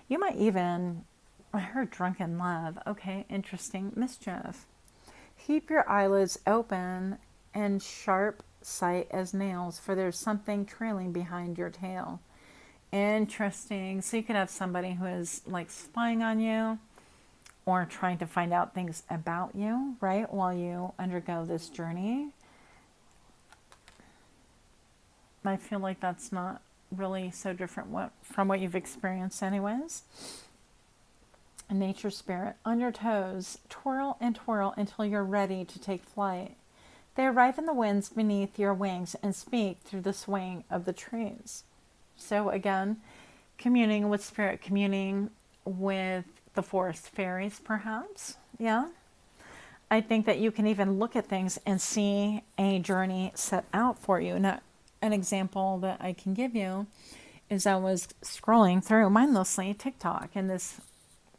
You might even, I heard drunken love. Okay, interesting. Mischief. Keep your eyelids open and sharp sight as nails, for there's something trailing behind your tail. Interesting. So you could have somebody who is like spying on you or trying to find out things about you, right, while you undergo this journey. I feel like that's not really so different from what you've experienced anyways. Nature spirit. On your toes, twirl and twirl until you're ready to take flight. They arrive in the winds beneath your wings and speak through the swaying of the trees. So again, communing with spirit, communing with the forest fairies perhaps. Yeah. I think that you can even look at things and see a journey set out for you. Now, an example that I can give you is I was scrolling through mindlessly TikTok, and this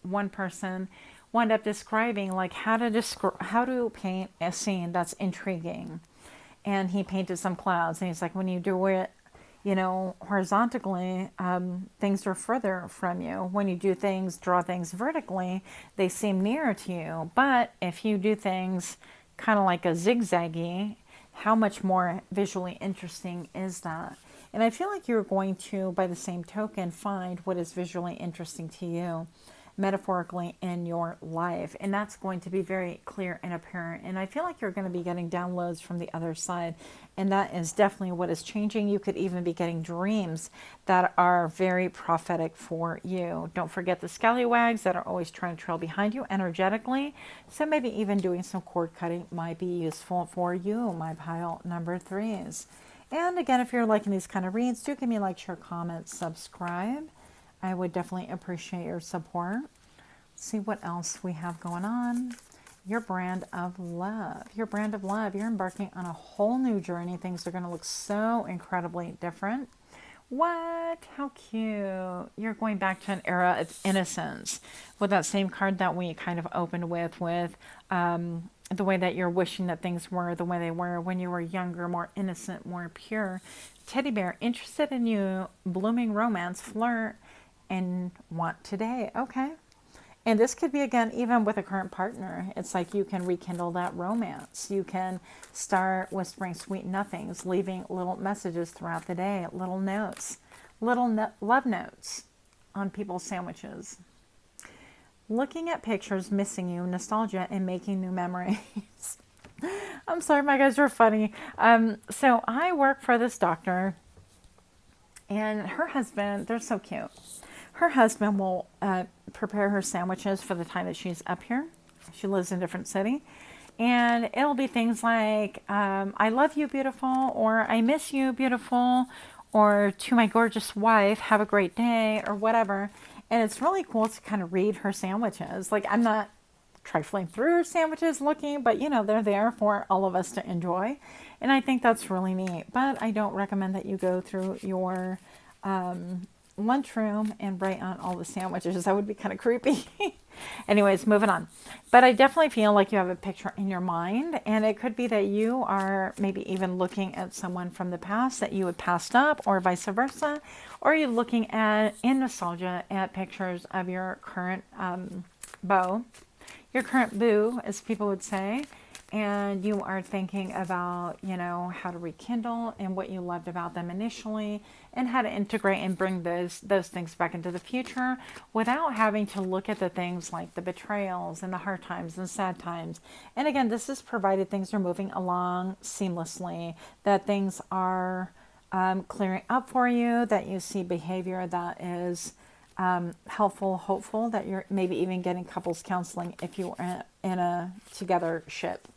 one person wound up describing like how to paint a scene that's intriguing. And he painted some clouds, and he's like, when you do it, horizontally, things are further from you. When you draw things vertically, they seem nearer to you. But if you do things kind of like a zigzaggy, how much more visually interesting is that? And I feel like you're going to, by the same token, find what is visually interesting to you metaphorically in your life, and that's going to be very clear and apparent. And I feel like you're going to be getting downloads from the other side, and that is definitely what is changing. You could even be getting dreams that are very prophetic for you. Don't forget the scallywags that are always trying to trail behind you energetically, so maybe even doing some cord cutting might be useful for you, my pile number 3s. And again, if you're liking these kind of reads, do give me a like, share, comment, subscribe. I would definitely appreciate your support. Let's see what else we have going on. Your brand of love. Your brand of love. You're embarking on a whole new journey. Things are going to look so incredibly different. What? How cute. You're going back to an era of innocence with that same card that we kind of opened with the way that you're wishing that things were the way they were when you were younger, more innocent, more pure. Teddy bear, interested in you, blooming romance, flirt, and want today. Okay. And this could be, again, even with a current partner. It's like you can rekindle that romance. You can start whispering sweet nothings, leaving little messages throughout the day, little notes, love notes on people's sandwiches. Looking at pictures, missing you, nostalgia, and making new memories. I'm sorry, my guys are funny. So I work for this doctor, and her husband, they're so cute. Her husband will prepare her sandwiches for the time that she's up here. She lives in a different city. And it'll be things like, I love you, beautiful, or I miss you, beautiful, or to my gorgeous wife, have a great day, or whatever. And it's really cool to kind of read her sandwiches. Like, I'm not trifling through her sandwiches looking, but you know, they're there for all of us to enjoy. And I think that's really neat. But I don't recommend that you go through your lunchroom and write on all the sandwiches. That would be kind of creepy. Anyways, moving on. But I definitely feel like you have a picture in your mind, and it could be that you are maybe even looking at someone from the past that you had passed up, or vice versa, or you're looking at, in nostalgia, at pictures of your current beau, your current boo, as people would say, and you are thinking about, you know, how to rekindle and what you loved about them initially, and how to integrate and bring those things back into the future without having to look at the things like the betrayals and the hard times and sad times. And again, this is provided things are moving along seamlessly, that things are clearing up for you, that you see behavior that is helpful, hopeful, that you're maybe even getting couples counseling if you are in a together ship.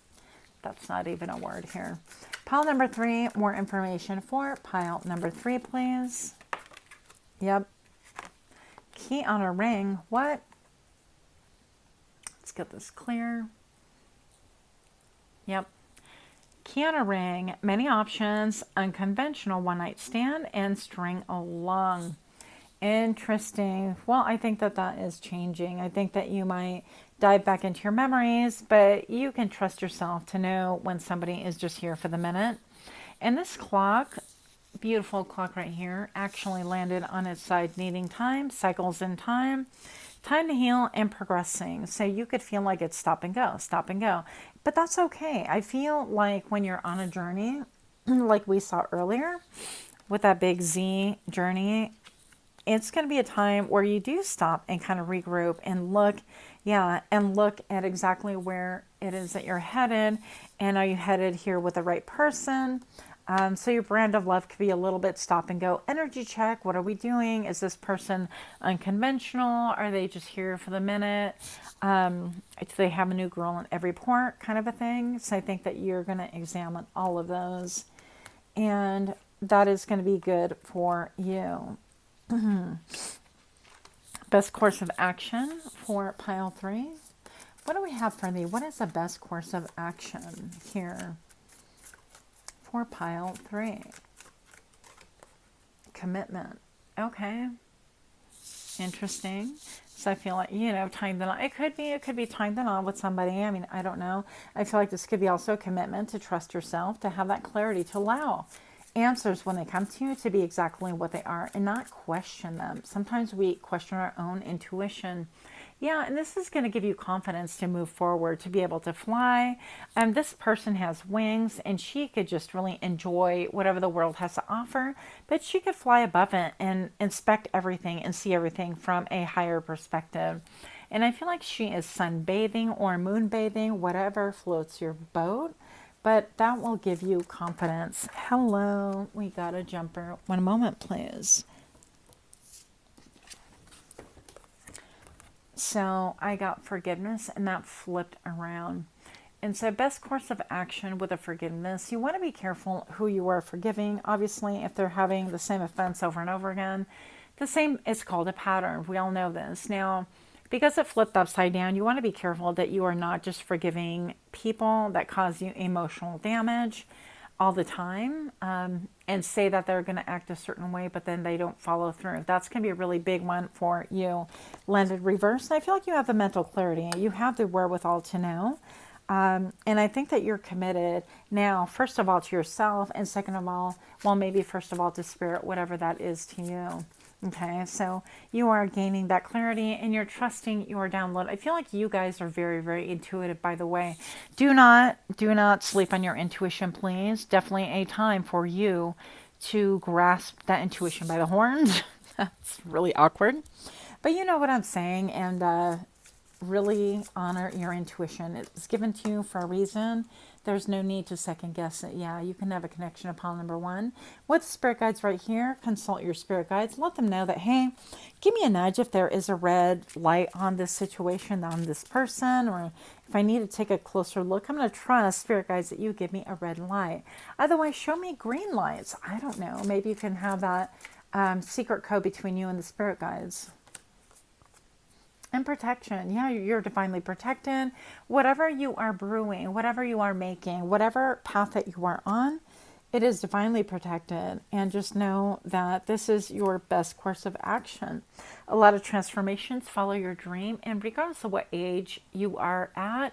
That's not even a word here. Pile number 3, more information for pile number 3, please. Yep. Key on a ring. What? Let's get this clear. Yep. Key on a ring, many options, unconventional one-night stand, and string along. Interesting. Well, I think that that is changing. I think that you might dive back into your memories, but you can trust yourself to know when somebody is just here for the minute. And this clock, beautiful clock right here, actually landed on its side, needing time, cycles in time, time to heal and progressing. So you could feel like it's stop and go, stop and go. But that's okay. I feel like when you're on a journey, like we saw earlier with that big Z journey, it's going to be a time where you do stop and kind of regroup and look, and look at exactly where it is that you're headed. And are you headed here with the right person? So your brand of love could be a little bit stop and go, energy check. What are we doing? Is this person unconventional? Are they just here for the minute? Do they have a new girl in every port, kind of a thing? So I think that you're going to examine all of those. And that is going to be good for you. Best course of action for pile 3. What do we have for me? What is the best course of action here for pile 3? Commitment. Okay. Interesting. So I feel like, you know, tying the knot. It could be tying the knot with somebody. I mean, I don't know. I feel like this could be also a commitment to trust yourself, to have that clarity, to allow answers when they come to you to be exactly what they are and not question them. Sometimes we question our own intuition. Yeah, and this is going to give you confidence to move forward, to be able to fly. This person has wings, and she could just really enjoy whatever the world has to offer, but she could fly above it and inspect everything and see everything from a higher perspective. And I feel like she is sunbathing or moonbathing, whatever floats your boat. But that will give you confidence. Hello, we got a jumper. One moment, please. So I got forgiveness, and that flipped around. And so, best course of action with a forgiveness, you want to be careful who you are forgiving. Obviously, if they're having the same offense over and over again, it's called a pattern. We all know this. Now, because it flipped upside down, you want to be careful that you are not just forgiving people that cause you emotional damage all the time, and say that they're going to act a certain way, but then they don't follow through. That's going to be a really big one for you. Landed reverse. And I feel like you have the mental clarity. You have the wherewithal to know. And I think that you're committed now, first of all, to yourself, and second of all, well, maybe first of all to spirit, whatever that is to you. Okay, so you are gaining that clarity and you're trusting your download. I feel like you guys are very, very intuitive, by the way. Do not sleep on your intuition, please. Definitely a time for you to grasp that intuition by the horns. That's really awkward. But you know what I'm saying, and really honor your intuition. It's given to you for a reason. There's no need to second guess it. Yeah, you can have a connection upon number one. With spirit guides right here, consult your spirit guides. Let them know that, hey, give me a nudge if there is a red light on this situation, on this person, or if I need to take a closer look, I'm going to trust spirit guides that you give me a red light. Otherwise, show me green lights. I don't know. Maybe you can have that secret code between you and the spirit guides. And protection. Yeah, you're divinely protected. Whatever you are brewing, whatever you are making, whatever path that you are on, it is divinely protected. And just know that this is your best course of action. A lot of transformations follow your dream. And regardless of what age you are at,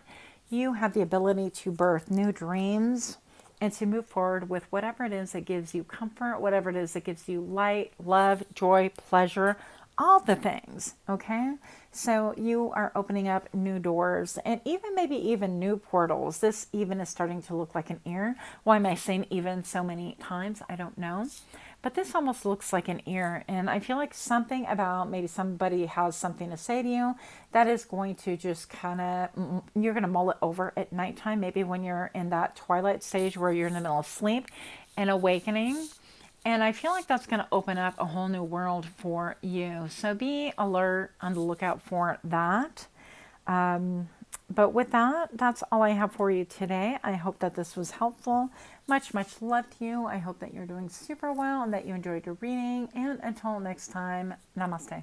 you have the ability to birth new dreams and to move forward with whatever it is that gives you comfort, whatever it is that gives you light, love, joy, pleasure, all the things, okay? So you are opening up new doors and maybe even new portals. This even is starting to look like an ear. Why am I saying even so many times? I don't know. But this almost looks like an ear. And I feel like something about maybe somebody has something to say to you that is going to just kind of, you're going to mull it over at nighttime, maybe when you're in that twilight stage where you're in the middle of sleep and awakening. And I feel like that's going to open up a whole new world for you. So be alert, on the lookout for that. But with that, that's all I have for you today. I hope that this was helpful. Much, much love to you. I hope that you're doing super well and that you enjoyed your reading. And until next time, namaste.